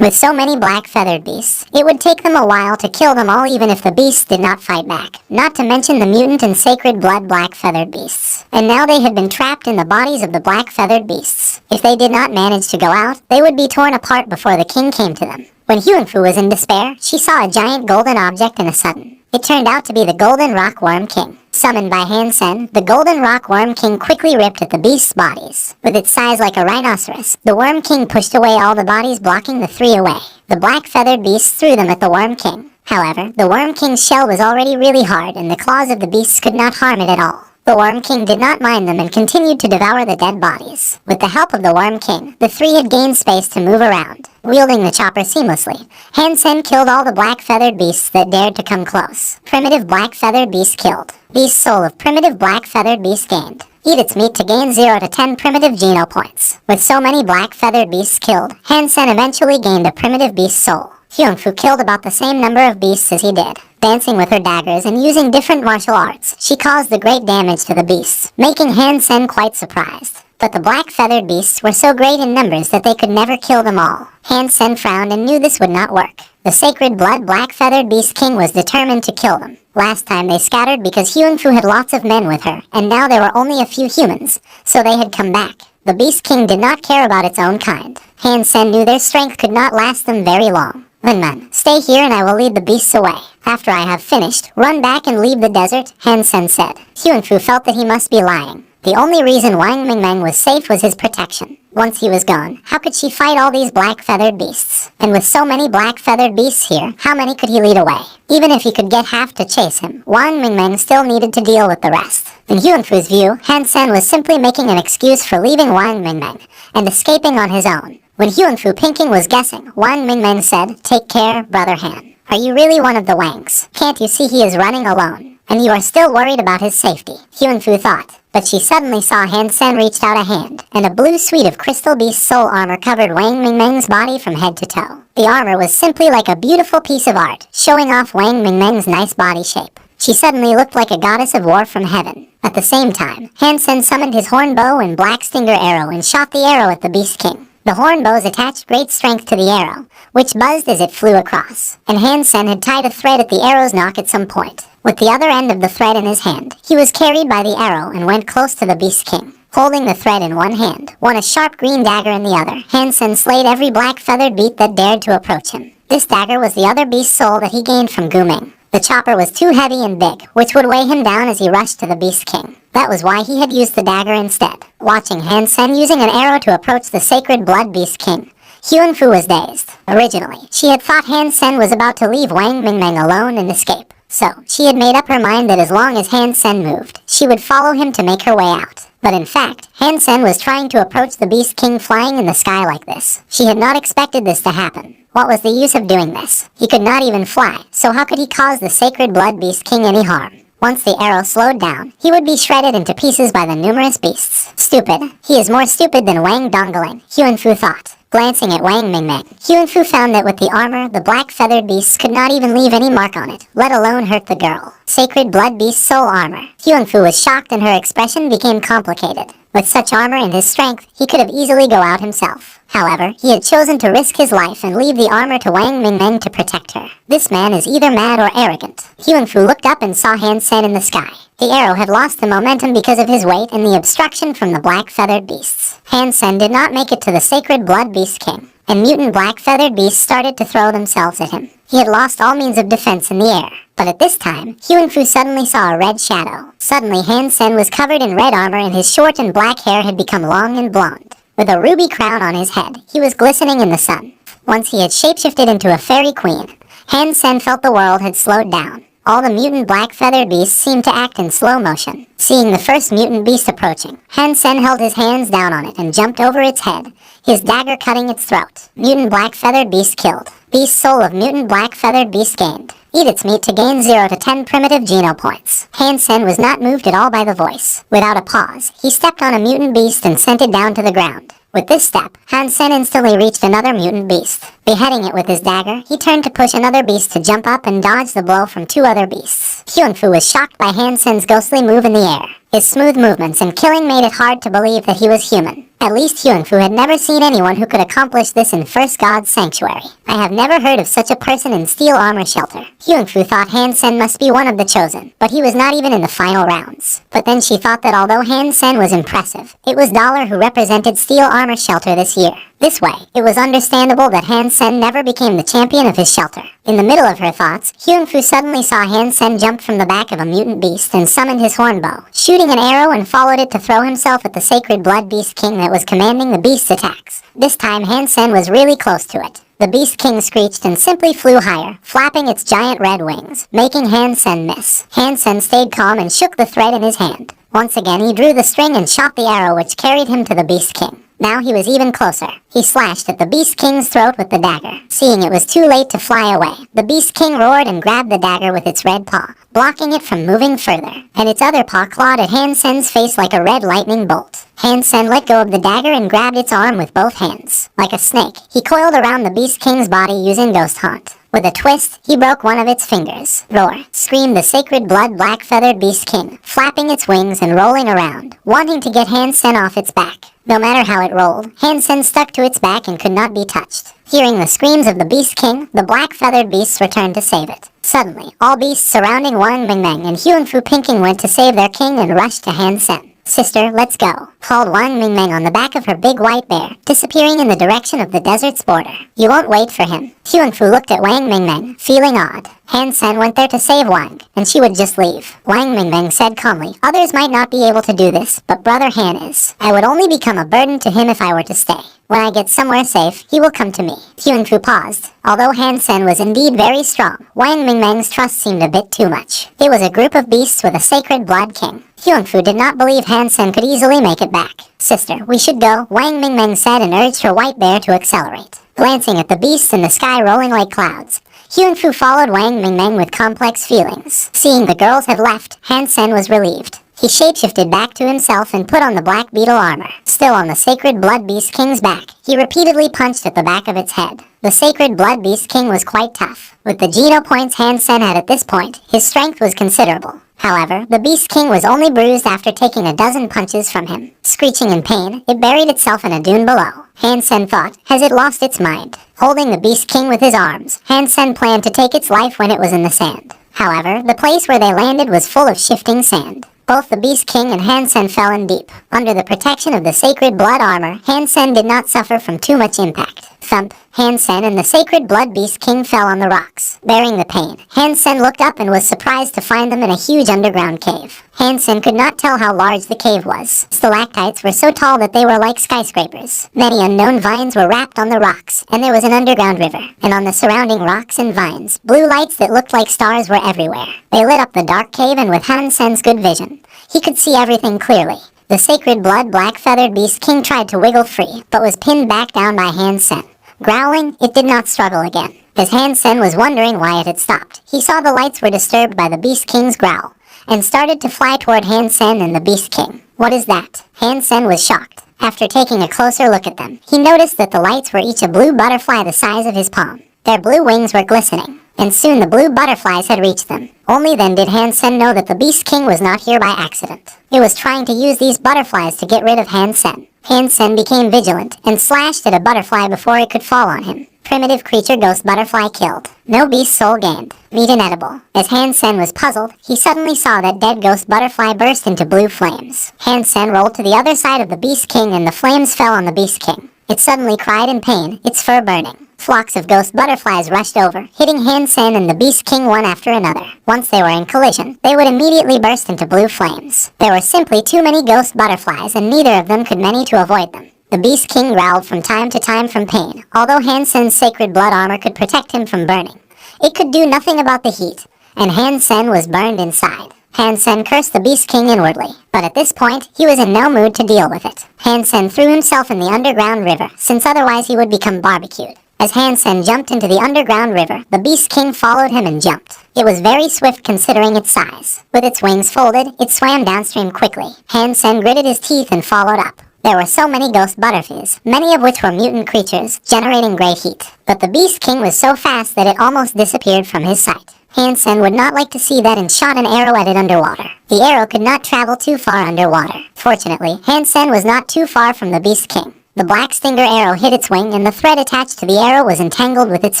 With so many black feathered beasts, it would take them a while to kill them all even if the beasts did not fight back, not to mention the mutant and sacred blood black feathered beasts. And now they had been trapped in the bodies of the black feathered beasts. If they did not manage to go out, they would be torn apart before the king came to them. When Huangfu was in despair, she saw a giant golden object in a sudden. It turned out to be the Golden Rock Worm King. Summoned by Han Sen, the Golden Rock Worm King quickly ripped at the beasts' bodies. With its size like a rhinoceros, the Worm King pushed away all the bodies, blocking the three away. The black feathered beasts threw them at the Worm King. However, the Worm King's shell was already really hard and the claws of the beasts could not harm it at all. The Worm King did not mind them and continued to devour the dead bodies. With the help of the Worm King, the three had gained space to move around. Wielding the chopper seamlessly, Han Sen killed all the black feathered beasts that dared to come close. Primitive black feathered beast killed. Beast soul of primitive black feathered beast gained. Eat its meat to gain 0 to 10 primitive geno points. With so many black feathered beasts killed, Han Sen eventually gained a primitive beast soul. Huangfu killed about the same number of beasts as he did. Dancing with her daggers and using different martial arts, she caused the great damage to the beasts, making Han Sen quite surprised. But the black feathered beasts were so great in numbers that they could never kill them all. Han Sen frowned and knew this would not work. The sacred blood black feathered beast king was determined to kill them. Last time they scattered because Huangfu had lots of men with her, and now there were only a few humans, so they had come back. The beast king did not care about its own kind. Han Sen knew their strength could not last them very long. Wenman, stay here and I will lead the beasts away. After I have finished, run back and leave the desert, Han Sen said. Huangfu felt that he must be lying. The only reason Wang Mingmeng was safe was his protection. Once he was gone, how could she fight all these black feathered beasts? And with so many black feathered beasts here, how many could he lead away? Even if he could get half to chase him, Wang Mingmeng still needed to deal with the rest. In Huangfu's view, Han Sen was simply making an excuse for leaving Wang Mingmeng and escaping on his own. When Huangfu Pinking was guessing, Wang Mingmeng said, "Take care, Brother Han. Are you really one of the Wangs? Can't you see he is running alone? And you are still worried about his safety?" Huangfu thought. But she suddenly saw Han Sen reached out a hand, and a blue suite of crystal beast soul armor covered Wang Mingmeng's body from head to toe. The armor was simply like a beautiful piece of art, showing off Wang Mingmeng's nice body shape. She suddenly looked like a goddess of war from heaven. At the same time, Han Sen summoned his horn bow and black stinger arrow and shot the arrow at the Beast King. The horn bows attached great strength to the arrow, which buzzed as it flew across, and Han Sen had tied a thread at the arrow's nock at some point. With the other end of the thread in his hand, he was carried by the arrow and went close to the Beast King. Holding the thread in one hand, a sharp green dagger in the other, Han Sen slayed every black feathered beast that dared to approach him. This dagger was the other beast's soul that he gained from Guming. The chopper was too heavy and big, which would weigh him down as he rushed to the Beast King. That was why he had used the dagger instead. Watching Han Sen using an arrow to approach the sacred blood Beast King, Huangfu was dazed. Originally, she had thought Han Sen was about to leave Wang Mingmeng alone and escape. So, she had made up her mind that as long as Han Sen moved, she would follow him to make her way out. But in fact, Han Sen was trying to approach the Beast King flying in the sky like this. She had not expected this to happen. What was the use of doing this? He could not even fly, so how could he cause the sacred blood Beast King any harm? Once the arrow slowed down, he would be shredded into pieces by the numerous beasts. Stupid. He is more stupid than Wang Dongling, Huangfu thought. Glancing at Wang Mingmeng, Huangfu found that with the armor, the black feathered beasts could not even leave any mark on it, let alone hurt the girl. Sacred blood beast soul armor. Huangfu was shocked and her expression became complicated. With such armor and his strength, he could have easily go out himself. However, he had chosen to risk his life and leave the armor to Wang Mingmeng to protect her. This man is either mad or arrogant. Huangfu looked up and saw Han Sen in the sky. The arrow had lost the momentum because of his weight and the obstruction from the black feathered beasts. Han Sen did not make it to the sacred blood Beast King, and mutant black feathered beasts started to throw themselves at him. He had lost all means of defense in the air. But at this time, Huangfu suddenly saw a red shadow. Suddenly Han Sen was covered in red armor and his short and black hair had become long and blonde. With a ruby crown on his head, he was glistening in the sun. Once he had shapeshifted into a fairy queen, Han Sen felt the world had slowed down. All the mutant black feathered beasts seemed to act in slow motion. Seeing the first mutant beast approaching, Han Sen held his hands down on it and jumped over its head, his dagger cutting its throat. Mutant black feathered beast killed. Beast soul of mutant black feathered beast gained. Eat its meat to gain 0 to 10 primitive geno points. Han Sen was not moved at all by the voice. Without a pause, he stepped on a mutant beast and sent it down to the ground. With this step, Han Sen instantly reached another mutant beast. Beheading it with his dagger, he turned to push another beast to jump up and dodge the blow from 2 other beasts. Huangfu was shocked by Han Sen's ghostly move in the air. His smooth movements and killing made it hard to believe that he was human. At least Hyungfu had never seen anyone who could accomplish this in First God's sanctuary. I have never heard of such a person in steel armor shelter. Hyungfu thought Han Sen must be one of the chosen, but he was not even in the final rounds. But then she thought that although Han Sen was impressive, it was Dollar who represented steel armor shelter this year. This way, it was understandable that Han Sen never became the champion of his shelter. In the middle of her thoughts, Hyungfu suddenly saw Han Sen jump from the back of a mutant beast and summoned his horn bow, shooting an arrow and followed it to throw himself at the sacred blood beast king that was commanding the beast's attacks. This time Han Sen was really close to it. The Beast King screeched and simply flew higher, flapping its giant red wings, making Han Sen miss. Han Sen stayed calm and shook the thread in his hand. Once again, he drew the string and shot the arrow which carried him to the Beast King. Now he was even closer. He slashed at the Beast King's throat with the dagger. Seeing it was too late to fly away, the Beast King roared and grabbed the dagger with its red paw, blocking it from moving further, and its other paw clawed at Han Sen's face like a red lightning bolt. Han Sen let go of the dagger and grabbed its arm with both hands. Like a snake, he coiled around the Beast King's body using Ghost Haunt. With a twist, he broke one of its fingers. Roar! Screamed the sacred blood black-feathered Beast King, flapping its wings and rolling around, wanting to get Han Sen off its back. No matter how it rolled, Han Sen stuck to its back and could not be touched. Hearing the screams of the Beast King, the black-feathered beasts returned to save it. Suddenly, all beasts surrounding Wang Mingmeng and Hyungfu Pinking went to save their king and rushed to Han Sen. "Sister, let's go," called Wang Mingmeng on the back of her big white bear, disappearing in the direction of the desert's border. "You won't wait for him." Hyungfu looked at Wang Mingmeng, feeling odd. Han Sen went there to save Wang, and she would just leave. Wang Mingmeng said calmly, "Others might not be able to do this, but Brother Han is. I would only become a burden to him if I were to stay. When I get somewhere safe, he will come to me." Hyungfu paused. Although Han Sen was indeed very strong, Wang Mingmeng's trust seemed a bit too much. It was a group of beasts with a sacred blood king. Hyungfu did not believe Han Sen could easily make it back. "Sister, we should go," Wang Mingmeng said and urged her white bear to accelerate. Glancing at the beasts in the sky rolling like clouds, Hyungfu followed Wang Mingmeng with complex feelings. Seeing the girls had left, Han Sen was relieved. He shapeshifted back to himself and put on the black beetle armor. Still on the sacred blood beast king's back, he repeatedly punched at the back of its head. The sacred blood beast king was quite tough. With the Geno points Han Sen had at this point, his strength was considerable. However, the Beast King was only bruised after taking a dozen punches from him. Screeching in pain, it buried itself in a dune below. Han Sen thought, has it lost its mind? Holding the Beast King with his arms, Han Sen planned to take its life when it was in the sand. However, the place where they landed was full of shifting sand. Both the Beast King and Han Sen fell in deep. Under the protection of the sacred blood armor, Han Sen did not suffer from too much impact. Thump! Han Sen and the sacred blood beast king fell on the rocks. Bearing the pain, Han Sen looked up and was surprised to find them in a huge underground cave. Han Sen could not tell how large the cave was. Stalactites were so tall that they were like skyscrapers. Many unknown vines were wrapped on the rocks, and there was an underground river. And on the surrounding rocks and vines, blue lights that looked like stars were everywhere. They lit up the dark cave, and with Han Sen's good vision, he could see everything clearly. The sacred blood black-feathered beast king tried to wiggle free, but was pinned back down by Han Sen. Growling, it did not struggle again. As Han Sen was wondering why it had stopped, he saw the lights were disturbed by the Beast King's growl, and started to fly toward Han Sen and the Beast King. "What is that?" Han Sen was shocked. After taking a closer look at them, he noticed that the lights were each a blue butterfly the size of his palm. Their blue wings were glistening, and soon the blue butterflies had reached them. Only then did Han Sen know that the Beast King was not here by accident. It was trying to use these butterflies to get rid of Han Sen. Han Sen became vigilant and slashed at a butterfly before it could fall on him. Primitive creature ghost butterfly killed. No beast soul gained. Meat inedible. As Han Sen was puzzled, he suddenly saw that dead ghost butterfly burst into blue flames. Han Sen rolled to the other side of the Beast King and the flames fell on the Beast King. It suddenly cried in pain, its fur burning. Flocks of ghost butterflies rushed over, hitting Han Sen and the Beast King one after another. Once they were in collision, they would immediately burst into blue flames. There were simply too many ghost butterflies, and neither of them could manage to avoid them. The Beast King growled from time to time from pain, although Han Sen's sacred blood armor could protect him from burning. It could do nothing about the heat, and Han Sen was burned inside. Han Sen cursed the Beast King inwardly, but at this point, he was in no mood to deal with it. Han Sen threw himself in the underground river, since otherwise he would become barbecued. As Han Sen jumped into the underground river, the Beast King followed him and jumped. It was very swift considering its size. With its wings folded, it swam downstream quickly. Han Sen gritted his teeth and followed up. There were so many ghost butterflies, many of which were mutant creatures, generating great heat. But the Beast King was so fast that it almost disappeared from his sight. Hansen would not like to see that and shot an arrow at it underwater. The arrow could not travel too far underwater. Fortunately, Hansen was not too far from the Beast King. The black stinger arrow hit its wing and the thread attached to the arrow was entangled with its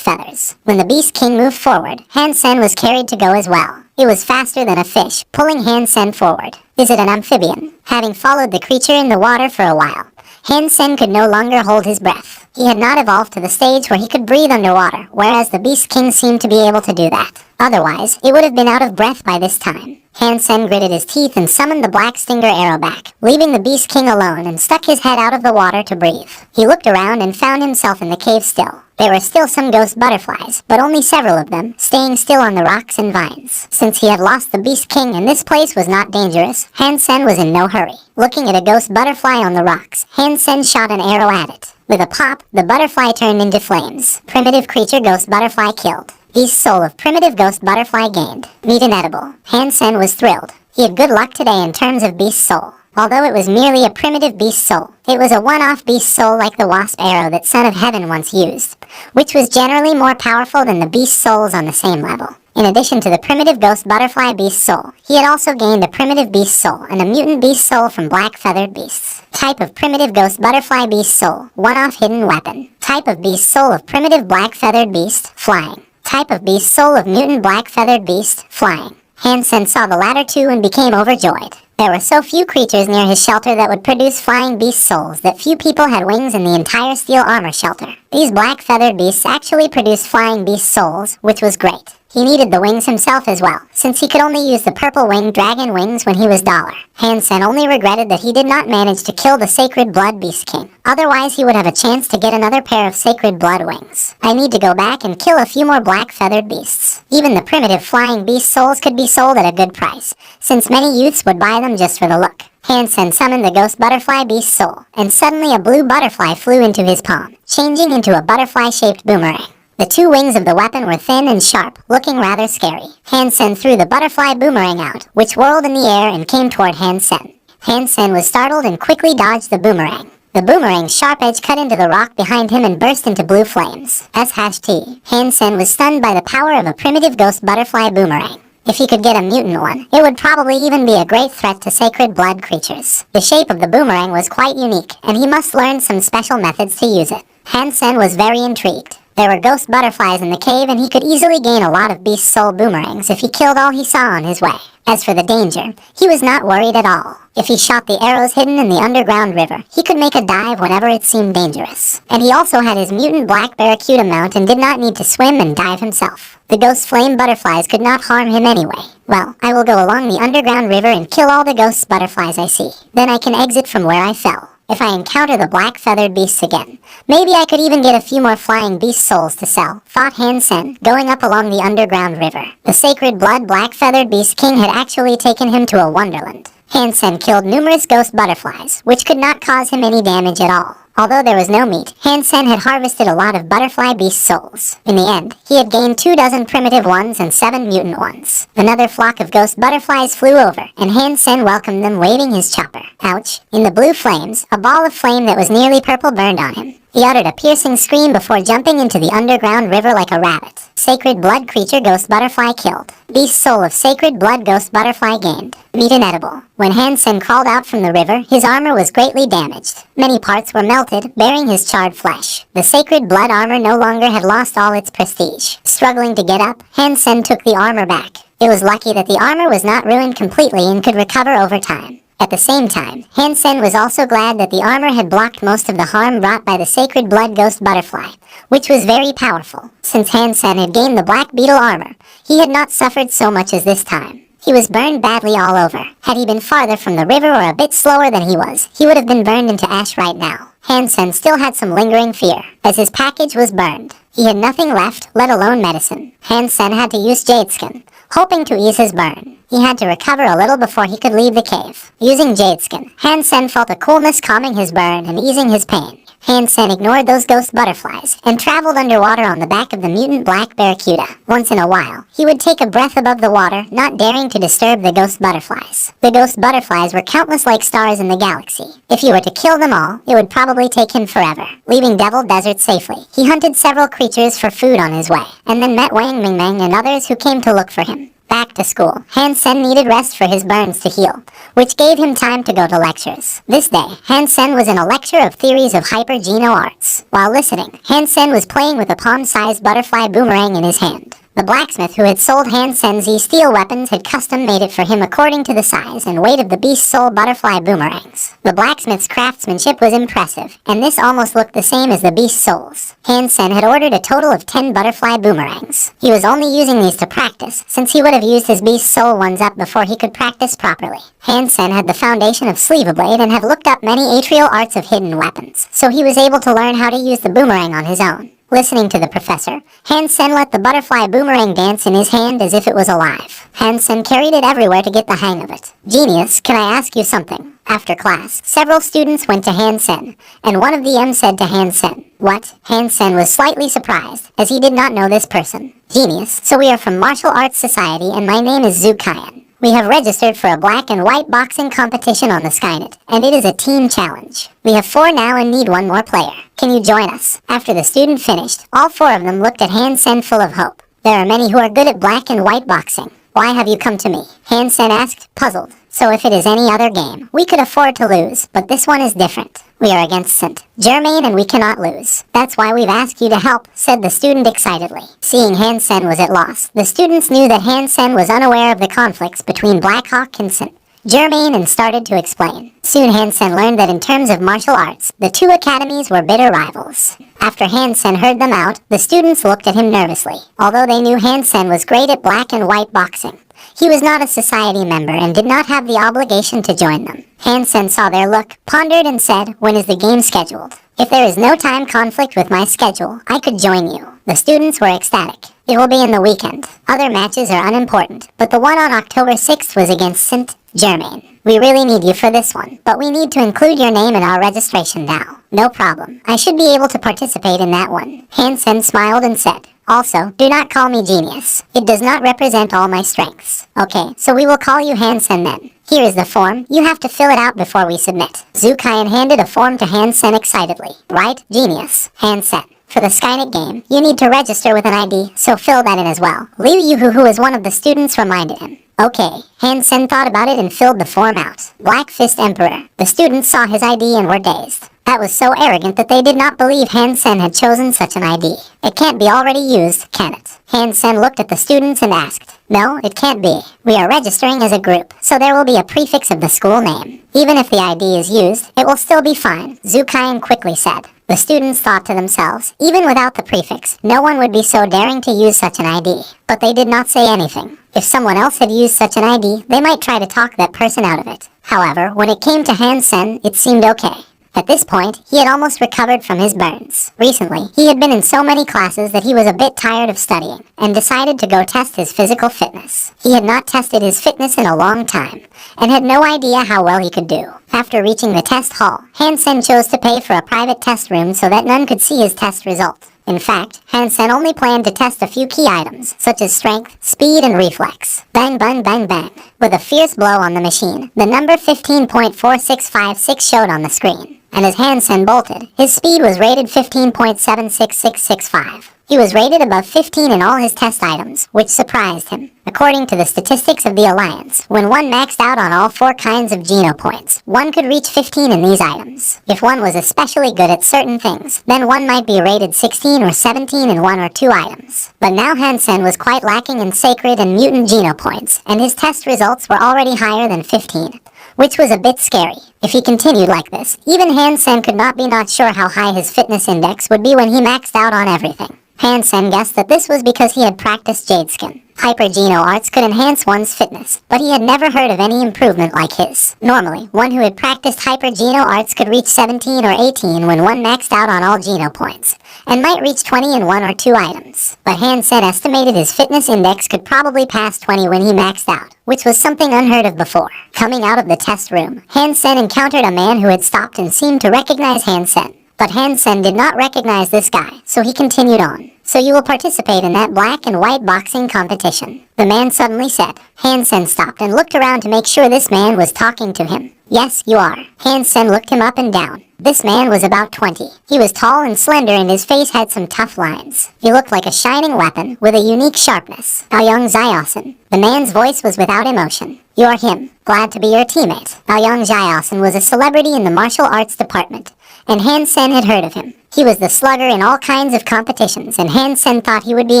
feathers. When the Beast King moved forward, Hansen was carried to go as well. It was faster than a fish, pulling Hansen forward. Is it an amphibian? Having followed the creature in the water for a while, Hansen could no longer hold his breath. He had not evolved to the stage where he could breathe underwater, whereas the Beast King seemed to be able to do that. Otherwise, it would have been out of breath by this time. Hansen gritted his teeth and summoned the black stinger arrow back, leaving the Beast King alone and stuck his head out of the water to breathe. He looked around and found himself in the cave still. There were still some ghost butterflies, but only several of them, staying still on the rocks and vines. Since he had lost the Beast King and this place was not dangerous, Hansen was in no hurry. Looking at a ghost butterfly on the rocks, Hansen shot an arrow at it. With a pop, the butterfly turned into flames. Primitive creature ghost butterfly killed. Beast soul of primitive ghost butterfly gained. Meat inedible. Hansen was thrilled. He had good luck today in terms of beast soul. Although it was merely a primitive beast soul, it was a one-off beast soul like the wasp arrow that Son of Heaven once used, which was generally more powerful than the beast souls on the same level. In addition to the primitive ghost butterfly beast soul, he had also gained a primitive beast soul and a mutant beast soul from black feathered beasts. Type of primitive ghost butterfly beast soul, one-off hidden weapon. Type of beast soul of primitive black feathered beast, flying. Type of beast soul of mutant black feathered beast, flying. Hansen saw the latter two and became overjoyed. There were so few creatures near his shelter that would produce flying beast souls that few people had wings in the entire steel armor shelter. These black feathered beasts actually produced flying beast souls, which was great. He needed the wings himself as well, since he could only use the purple-winged dragon wings when he was Dollar. Hansen only regretted that he did not manage to kill the Sacred Blood Beast King. Otherwise, he would have a chance to get another pair of Sacred Blood wings. I need to go back and kill a few more black-feathered beasts. Even the primitive flying beast souls could be sold at a good price, since many youths would buy them just for the look. Hansen summoned the ghost butterfly beast soul, and suddenly a blue butterfly flew into his palm, changing into a butterfly-shaped boomerang. The two wings of the weapon were thin and sharp, looking rather scary. Hansen threw the butterfly boomerang out, which whirled in the air and came toward Hansen. Hansen was startled and quickly dodged the boomerang. The boomerang's sharp edge cut into the rock behind him and burst into blue flames. #T. Hansen was stunned by the power of a primitive ghost butterfly boomerang. If he could get a mutant one, it would probably even be a great threat to sacred blood creatures. The shape of the boomerang was quite unique, and he must learn some special methods to use it. Hansen was very intrigued. There were ghost butterflies in the cave, and he could easily gain a lot of beast soul boomerangs if he killed all he saw on his way. As for the danger, he was not worried at all. If he shot the arrows hidden in the underground river, he could make a dive whenever it seemed dangerous. And he also had his mutant black barracuda mount and did not need to swim and dive himself. The ghost flame butterflies could not harm him anyway. Well, I will go along the underground river and kill all the ghost butterflies I see. Then I can exit from where I fell. If I encounter the black feathered beasts again, maybe I could even get a few more flying beast souls to sell, thought Hansen, going up along the underground river. The sacred blood black feathered beast king had actually taken him to a wonderland. Hansen killed numerous ghost butterflies, which could not cause him any damage at all. Although there was no meat, Hansen had harvested a lot of butterfly beast souls. In the end, he had gained 24 primitive ones and 7 mutant ones. Another flock of ghost butterflies flew over, and Hansen welcomed them waving his chopper. Ouch. In the blue flames, a ball of flame that was nearly purple burned on him. He uttered a piercing scream before jumping into the underground river like a rabbit. Sacred blood creature ghost butterfly killed. Beast soul of sacred blood ghost butterfly gained. Meat inedible. When Hansen crawled out from the river, his armor was greatly damaged. Many parts were melted, bearing his charred flesh. The sacred blood armor no longer had lost all its prestige. Struggling to get up, Hansen took the armor back. It was lucky that the armor was not ruined completely and could recover over time. At the same time, Hansen was also glad that the armor had blocked most of the harm brought by the sacred blood ghost butterfly, which was very powerful. Since Hansen had gained the black beetle armor, he had not suffered so much as this time. He was burned badly all over. Had he been farther from the river or a bit slower than he would have been burned into ash right now. Hansen still had some lingering fear, as his package was burned. He had nothing left, let alone medicine. Hansen had to use jade skin, hoping to ease his burn. He had to recover a little before he could leave the cave. Using jade skin, Hansen felt a coolness calming his burn and easing his pain. Hansen ignored those ghost butterflies and traveled underwater on the back of the mutant black barracuda. Once in a while, he would take a breath above the water, not daring to disturb the ghost butterflies. The ghost butterflies were countless like stars in the galaxy. If he were to kill them all, it would probably take him forever. Leaving Devil Desert safely, he hunted several creatures for food on his way, and then met Wang Mingmeng and others who came to look for him. Back to school, Hansen needed rest for his burns to heal, which gave him time to go to lectures. This day, Hansen was in a lecture of theories of hypergeno arts. While listening, Hansen was playing with a palm-sized butterfly boomerang in his hand. The blacksmith who had sold Hansen these steel weapons had custom-made it for him according to the size and weight of the beast's soul butterfly boomerangs. The blacksmith's craftsmanship was impressive, and this almost looked the same as the beast's souls. Hansen had ordered a total of 10 butterfly boomerangs. He was only using these to practice, since he would have used his beast's soul ones up before he could practice properly. Hansen had the foundation of Sleeve-a-Blade and had looked up many atrial arts of hidden weapons, so he was able to learn how to use the boomerang on his own. Listening to the professor, Hansen let the butterfly boomerang dance in his hand as if it was alive. Hansen carried it everywhere to get the hang of it. Genius, can I ask you something? After class, several students went to Hansen, and one of them said to Hansen, "What?" Hansen was slightly surprised, as he did not know this person. Genius, so we are from Martial Arts Society, and my name is Zukayan. We have registered for a black and white boxing competition on the Skynet, and it is a team challenge. We have 4 now and need 1 more player. Can you join us? After the student finished, all 4 of them looked at Hansen full of hope. There are many who are good at black and white boxing. Why have you come to me? Hansen asked, puzzled. So if it is any other game, we could afford to lose, but this one is different. We are against Saint-Germain and we cannot lose. That's why we've asked you to help, said the student excitedly. Seeing Hansen was at loss, the students knew that Hansen was unaware of the conflicts between Blackhawk and Saint-Germain and started to explain. Soon Hansen learned that in terms of martial arts, the 2 academies were bitter rivals. After Hansen heard them out, the students looked at him nervously. Although they knew Hansen was great at black and white boxing, he was not a society member and did not have the obligation to join them. Hansen saw their look, pondered and said, "When is the game scheduled? If there is no time conflict with my schedule, I could join you." The students were ecstatic. It will be in the weekend. Other matches are unimportant, but the one on October 6th was against Saint-Germain. We really need you for this one, but we need to include your name in our registration now. No problem. I should be able to participate in that one. Hansen smiled and said, "Also, do not call me genius. It does not represent all my strengths." Okay, so we will call you Hansen then. Here is the form. You have to fill it out before we submit. Zukayan handed a form to Hansen excitedly. Right, genius. Hansen. For the Skynet game, you need to register with an ID, so fill that in as well. Liu Yuhu, who was one of the students, reminded him. Okay, Hansen thought about it and filled the form out. Black Fist Emperor. The students saw his ID and were dazed. That was so arrogant that they did not believe Hansen had chosen such an ID. It can't be already used, can it? Hansen looked at the students and asked, "No, it can't be. We are registering as a group, so there will be a prefix of the school name. Even if the ID is used, it will still be fine," Zukayan quickly said. The students thought to themselves, even without the prefix, no one would be so daring to use such an ID. But they did not say anything. If someone else had used such an ID, they might try to talk that person out of it. However, when it came to Hansen, it seemed okay. At this point, he had almost recovered from his burns. Recently, he had been in so many classes that he was a bit tired of studying, and decided to go test his physical fitness. He had not tested his fitness in a long time, and had no idea how well he could do. After reaching the test hall, Hansen chose to pay for a private test room so that none could see his test result. In fact, Hansen only planned to test a few key items, such as strength, speed, and reflex. Bang, bang, bang, bang. With a fierce blow on the machine, the number 15.4656 showed on the screen. And as Hansen bolted, his speed was rated 15.76665. He was rated above 15 in all his test items, which surprised him. According to the statistics of the Alliance, when one maxed out on all 4 kinds of Geno points, one could reach 15 in these items. If one was especially good at certain things, then one might be rated 16 or 17 in 1 or 2 items. But now Hansen was quite lacking in sacred and mutant Geno points, and his test results were already higher than 15. Which was a bit scary. If he continued like this, even Hansen could not be not sure how high his fitness index would be when he maxed out on everything. Hansen guessed that this was because he had practiced Jadeskin. Hypergeno arts could enhance one's fitness, but he had never heard of any improvement like his. Normally, one who had practiced hypergeno arts could reach 17 or 18 when one maxed out on all Geno points, and might reach 20 in 1 or 2 items. But Hansen estimated his fitness index could probably pass 20 when he maxed out, which was something unheard of before. Coming out of the test room, Hansen encountered a man who had stopped and seemed to recognize Hansen. But Han Sen did not recognize this guy, so he continued on. So you will participate in that black and white boxing competition, the man suddenly said. Han Sen stopped and looked around to make sure this man was talking to him. Yes, you are. Han Sen looked him up and down. This man was about 20. He was tall and slender and his face had some tough lines. He looked like a shining weapon with a unique sharpness. Aoyang Jaeosin. The man's voice was without emotion. You're him. Glad to be your teammate. Aoyang Jaeosin was a celebrity in the martial arts department, and Han Sen had heard of him. He was the slugger in all kinds of competitions, and Han Sen thought he would be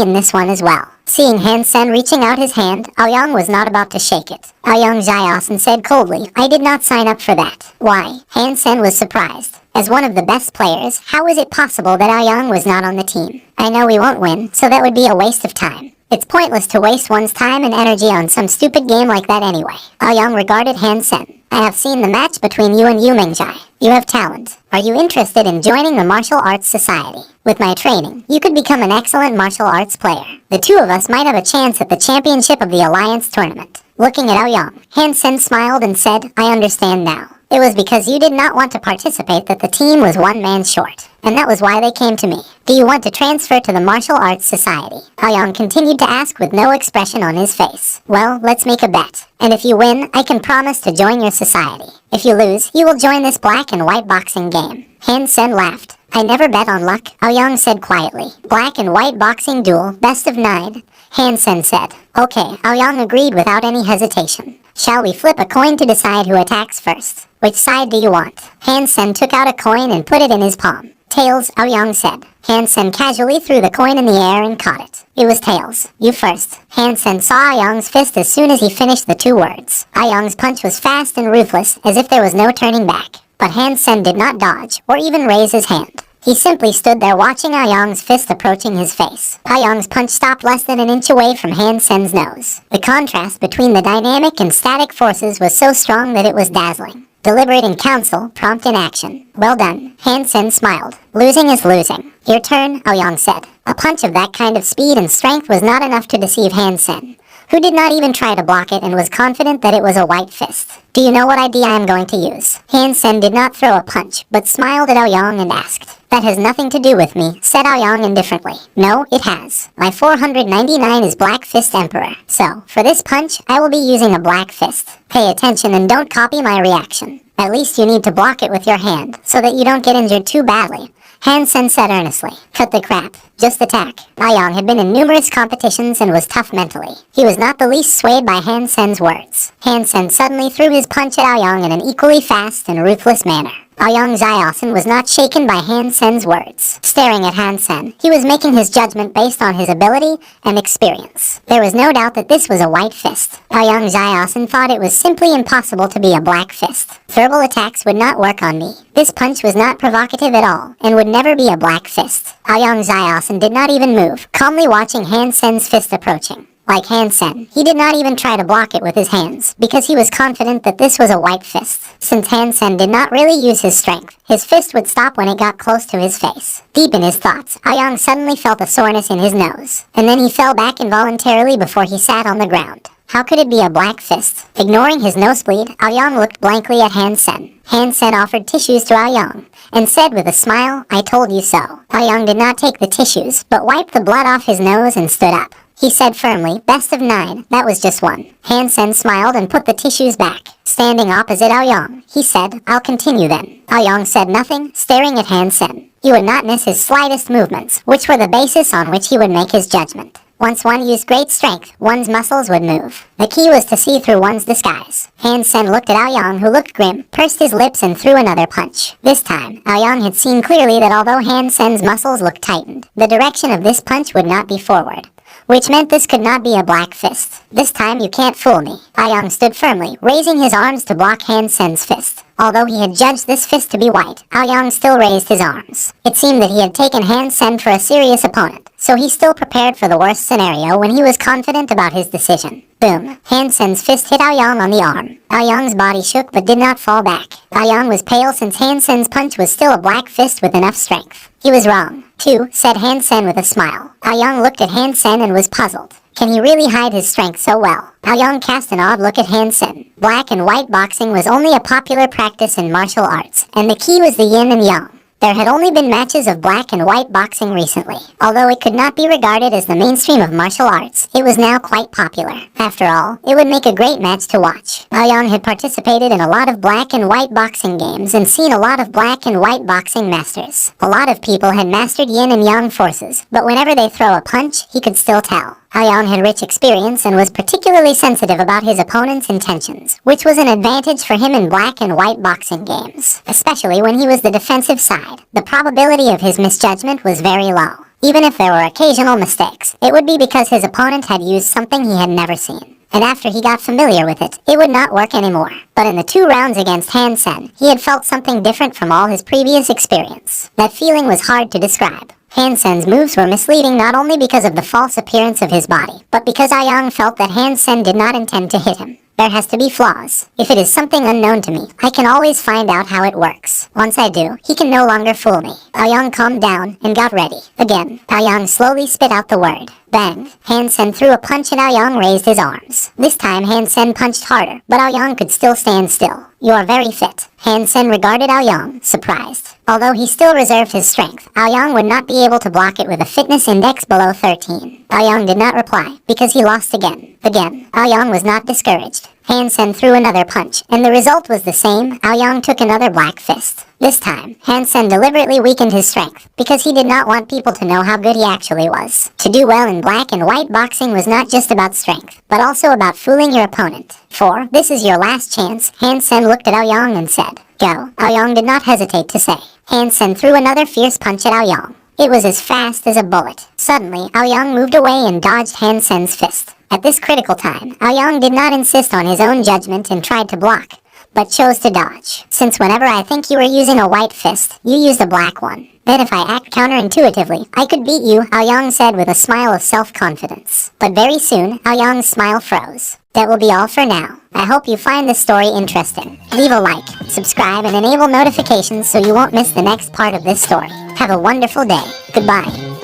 in this one as well. Seeing Han Sen reaching out his hand, Aoyang was not about to shake it. Aoyang Jaeosin said coldly, I did not sign up for that. Why? Han Sen was surprised. As one of the best players, how is it possible that Aoyang was not on the team? I know we won't win, so that would be a waste of time. It's pointless to waste one's time and energy on some stupid game like that anyway. Aoyang regarded Han Sen. I have seen the match between you and Yu Mingjai. You have talent. Are you interested in joining the martial arts society? With my training, you could become an excellent martial arts player. The two of us might have a chance at the championship of the Alliance tournament. Looking at Aoyang, Han Sen smiled and said, I understand now. It was because you did not want to participate that the team was one man short, and that was why they came to me. Do you want to transfer to the Martial Arts Society? Aoyang continued to ask with no expression on his face. Well, let's make a bet, and if you win, I can promise to join your society. If you lose, you will join this black and white boxing game. Han Sen laughed. I never bet on luck, Aoyang said quietly. Black and white boxing duel, best of 9. Han Sen said. Okay, Aoyang agreed without any hesitation. Shall we flip a coin to decide who attacks first? Which side do you want? Han Sen took out a coin and put it in his palm. Tails, Aoyang said. Han Sen casually threw the coin in the air and caught it. It was tails. You first. Han Sen saw Aoyang's fist as soon as he finished the 2 words. Aoyang's punch was fast and ruthless, as if there was no turning back. But Han Sen did not dodge, or even raise his hand. He simply stood there watching Aoyang's fist approaching his face. Aoyang's punch stopped less than an inch away from Han Sen's nose. The contrast between the dynamic and static forces was so strong that it was dazzling. Deliberate in counsel, prompt in action. Well done. Han Sen smiled. Losing is losing. Your turn, Aoyang said. A punch of that kind of speed and strength was not enough to deceive Han Sen, who did not even try to block it and was confident that it was a white fist. Do you know what idea I am going to use? Han Sen did not throw a punch, but smiled at Aoyang and asked. That has nothing to do with me, said Aoyang indifferently. No, it has. My 499 is Black Fist Emperor. So, for this punch, I will be using a black fist. Pay attention and don't copy my reaction. At least you need to block it with your hand, so that you don't get injured too badly. Han Sen said earnestly. Cut the crap. Just attack. Aoyang had been in numerous competitions and was tough mentally. He was not the least swayed by Han Sen's words. Han Sen suddenly threw his punch at Aoyang in an equally fast and ruthless manner. Aoyang Jaeosin was not shaken by Han Sen's words. Staring at Han Sen, he was making his judgment based on his ability and experience. There was no doubt that this was a white fist. Aoyang Jaeosin thought it was simply impossible to be a black fist. Verbal attacks would not work on me. This punch was not provocative at all, and would never be a black fist. Aoyang Jaeosin did not even move, calmly watching Han Sen's fist approaching. Like Han Sen, he did not even try to block it with his hands, because he was confident that this was a white fist. Since Han Sen did not really use his strength, his fist would stop when it got close to his face. Deep in his thoughts, Aoyang suddenly felt a soreness in his nose, and then he fell back involuntarily before he sat on the ground. How could it be a black fist? Ignoring his nosebleed, Aoyang looked blankly at Han Sen. Han Sen offered tissues to Aoyang, and said with a smile, I told you so. Aoyang did not take the tissues, but wiped the blood off his nose and stood up. He said firmly, best of 9, that was just 1. Han Sen smiled and put the tissues back. Standing opposite Aoyang, he said, I'll continue then. Aoyang said nothing, staring at Han Sen. He would not miss his slightest movements, which were the basis on which he would make his judgment. Once one used great strength, one's muscles would move. The key was to see through one's disguise. Han Sen looked at Aoyang, who looked grim, pursed his lips and threw another punch. This time, Aoyang had seen clearly that although Han Sen's muscles looked tightened, the direction of this punch would not be forward, which meant this could not be a black fist. This time you can't fool me. Aoyang stood firmly, raising his arms to block Han Sen's fist. Although he had judged this fist to be white, Aoyang still raised his arms. It seemed that he had taken Han Sen for a serious opponent, so he still prepared for the worst scenario when he was confident about his decision. Boom. Han Sen's fist hit Aoyang on the arm. Aoyang's body shook but did not fall back. Aoyang was pale since Han Sen's punch was still a black fist with enough strength. He was wrong, too, said Han Sen with a smile. Aoyang looked at Han Sen and was puzzled. Can he really hide his strength so well? Aoyang cast an odd look at Han Sen. Black and white boxing was only a popular practice in martial arts, and the key was the yin and yang. There had only been matches of black and white boxing recently. Although it could not be regarded as the mainstream of martial arts, it was now quite popular. After all, it would make a great match to watch. Aoyang had participated in a lot of black and white boxing games and seen a lot of black and white boxing masters. A lot of people had mastered yin and yang forces, but whenever they throw a punch, he could still tell. Aoyang had rich experience and was particularly sensitive about his opponent's intentions, which was an advantage for him in black and white boxing games, especially when he was the defensive side. The probability of his misjudgment was very low. Even if there were occasional mistakes, it would be because his opponent had used something he had never seen. And after he got familiar with it, it would not work anymore. But in the 2 rounds against Han Sen, he had felt something different from all his previous experience. That feeling was hard to describe. Han Sen's moves were misleading not only because of the false appearance of his body, but because Aoyang felt that Han Sen did not intend to hit him. There has to be flaws. If it is something unknown to me, I can always find out how it works. Once I do, he can no longer fool me. Aoyang calmed down and got ready. Again, Aoyang slowly spit out the word. Bang! Han Sen threw a punch and Aoyang raised his arms. This time Han Sen punched harder, but Aoyang could still stand still. You are very fit. Han Sen regarded Aoyang, surprised. Although he still reserved his strength, Aoyang would not be able to block it with a fitness index below 13. Aoyang did not reply, because he lost again. Aoyang was not discouraged. Han Sen threw another punch, and the result was the same. Aoyang took another black fist. This time, Han Sen deliberately weakened his strength, because he did not want people to know how good he actually was. To do well in black and white boxing was not just about strength, but also about fooling your opponent. For, this is your last chance, Han Sen looked at Aoyang and said, Go. Aoyang did not hesitate to say. Han Sen threw another fierce punch at Aoyang. It was as fast as a bullet. Suddenly, Aoyang moved away and dodged Han Sen's fist. At this critical time, Aoyang did not insist on his own judgment and tried to block, but chose to dodge. Since whenever I think you are using a white fist, you use the black one. Then if I act counterintuitively, I could beat you, Aoyang said with a smile of self-confidence. But very soon, Aoyang's smile froze. That will be all for now. I hope you find this story interesting. Leave a like, subscribe, and enable notifications so you won't miss the next part of this story. Have a wonderful day. Goodbye.